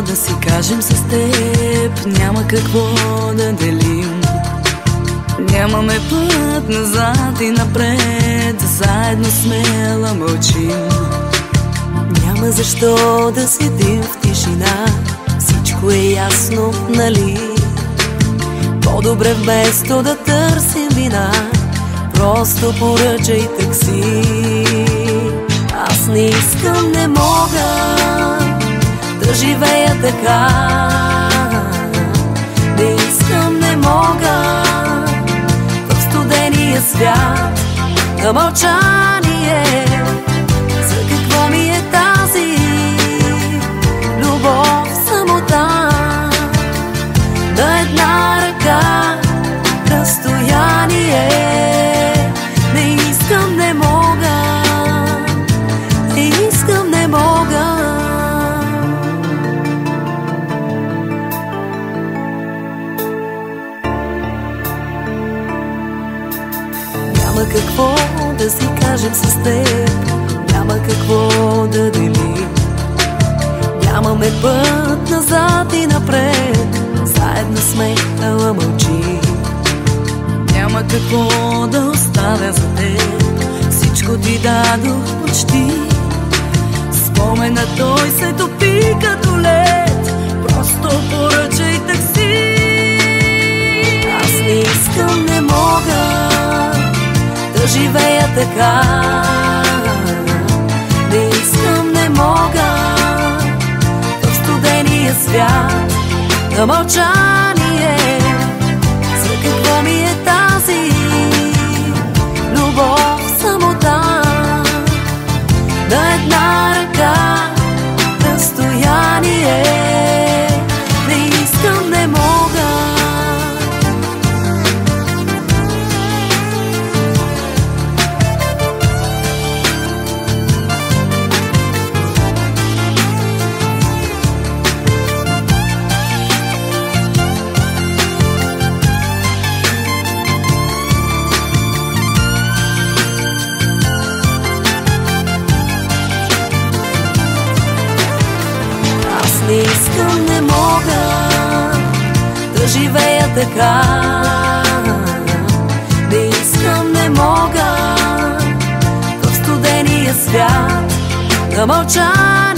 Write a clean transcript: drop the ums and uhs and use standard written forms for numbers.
да си кажем с теб, няма какво да делим. Нямаме път назад и напред, заедно смело мълчим. Няма защо да седим в тишина, всичко е ясно, нали? По-добре вместо да търсим вина, просто поръчай такси. Аз не искам, не мога да живея така. Не искам, не мога в студения свят на мълчание. За какво ми е тази любов, самота на една ръка разстояние? Не искам, не мога, не искам, не мога. Няма какво да си кажем с теб, няма какво да делим. Нямаме път назад и напред, заедно сме, ала мълчим. Няма какво да оставя за теб, всичко ти дадох почти. Спомена той се топи като лед, просто поръчай такси. Аз не искам, не мога да живея така. Не искам, не мога в студения свят на мълчание. За какво ми е тази любов, самота на една ръка разстояние? Не искам, не мога. Не искам, не мога да живея така. Не искам, не мога в студения свят на мълчание.